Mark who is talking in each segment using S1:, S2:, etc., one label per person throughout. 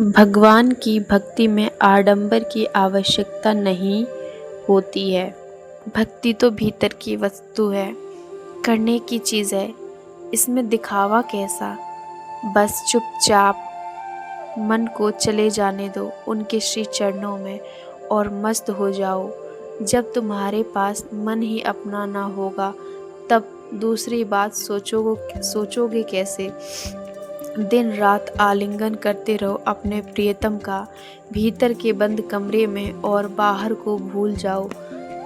S1: भगवान की भक्ति में आडंबर की आवश्यकता नहीं होती है। भक्ति तो भीतर की वस्तु है, करने की चीज़ है। इसमें दिखावा कैसा। बस चुपचाप मन को चले जाने दो उनके श्री चरणों में और मस्त हो जाओ। जब तुम्हारे पास मन ही अपना ना होगा तब दूसरी बात सोचोगे कैसे। दिन रात आलिंगन करते रहो अपने प्रियतम का, भीतर के बंद कमरे में और बाहर को भूल जाओ।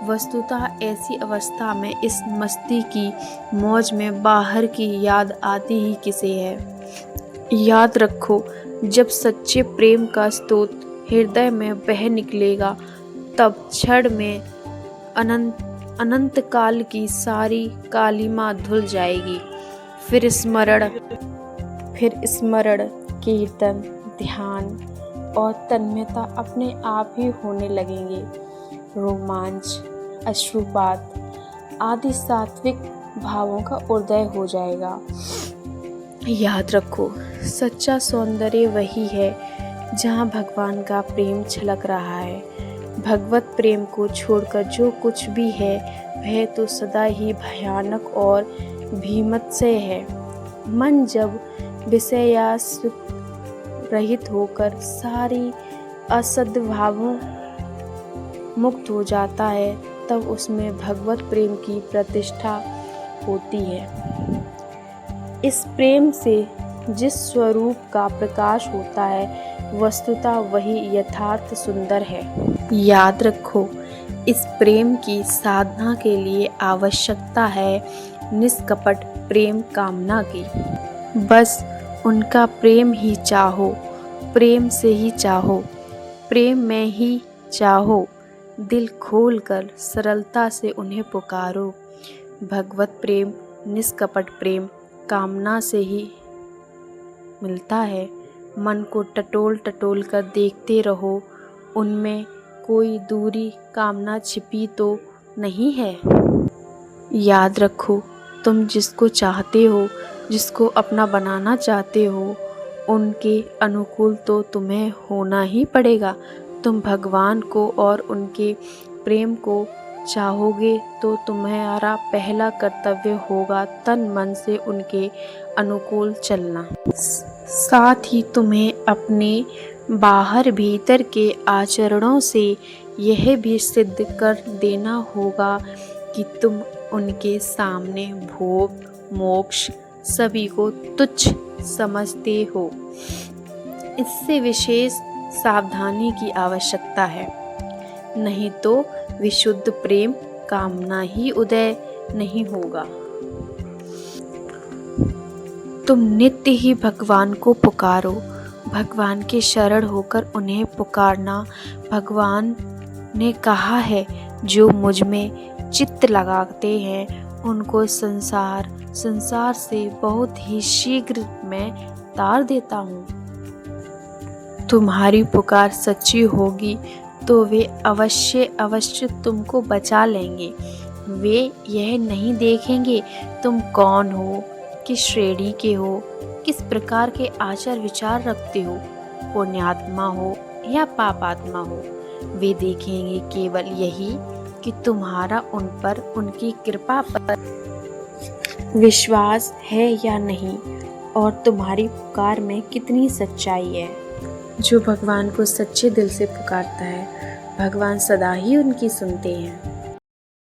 S1: वस्तुतः ऐसी अवस्था में इस मस्ती की मौज में बाहर की याद आती ही किसे है। याद रखो, जब सच्चे प्रेम का स्रोत हृदय में बह निकलेगा तब क्षण में अनंत काल की सारी कालिमा धुल जाएगी। फिर स्मरण कीर्तन ध्यान और तन्मयता अपने आप ही होने लगेंगे। रोमांच अश्रुपात आदि सात्विक भावों का उदय हो जाएगा। याद रखो, सच्चा सौंदर्य वही है जहाँ भगवान का प्रेम छलक रहा है। भगवत प्रेम को छोड़कर जो कुछ भी है वह तो सदा ही भयानक और भीभत्स्य है। मन जब विषयासक्त रहित होकर सारी असद्भावों मुक्त हो जाता है तब उसमें भगवत प्रेम की प्रतिष्ठा होती है। इस प्रेम से जिस स्वरूप का प्रकाश होता है वस्तुतः वही यथार्थ सुंदर है। याद रखो, इस प्रेम की साधना के लिए आवश्यकता है निष्कपट प्रेम कामना की। बस उनका प्रेम ही चाहो, प्रेम से ही चाहो, प्रेम में ही चाहो। दिल खोलकर सरलता से उन्हें पुकारो। भगवत प्रेम निष्कपट प्रेम कामना से ही मिलता है। मन को टटोल कर देखते रहो, उनमें कोई दूरी कामना छिपी तो नहीं है। याद रखो, तुम जिसको चाहते हो, जिसको अपना बनाना चाहते हो, उनके अनुकूल तो तुम्हें होना ही पड़ेगा। तुम भगवान को और उनके प्रेम को चाहोगे तो तुम्हारा पहला कर्तव्य होगा तन मन से उनके अनुकूल चलना। साथ ही तुम्हें अपने बाहर भीतर के आचरणों से यह भी सिद्ध कर देना होगा कि तुम उनके सामने भोग मोक्ष सभी को तुच्छ समझते हो। इससे विशेष सावधानी की आवश्यकता है, नहीं तो विशुद्ध प्रेम कामना ही उदय नहीं होगा। तुम नित्य ही भगवान को पुकारो, भगवान के शरण होकर उन्हें पुकारना। भगवान ने कहा है, जो मुझ में चित्त लगाते हैं उनको संसार से बहुत ही शीघ्र मैं तार देता हूँ। तुम्हारी पुकार सच्ची होगी तो वे अवश्य तुमको बचा लेंगे। वे यह नहीं देखेंगे तुम कौन हो, किस श्रेणी के हो, किस प्रकार के आचार विचार रखते हो, पुण्यात्मा हो या पापात्मा हो। वे देखेंगे केवल यही कि तुम्हारा उन पर उनकी कृपा पर विश्वास है या नहीं और तुम्हारी पुकार में कितनी सच्चाई है। जो भगवान को सच्चे दिल से पुकारता है भगवान सदा ही उनकी सुनते हैं।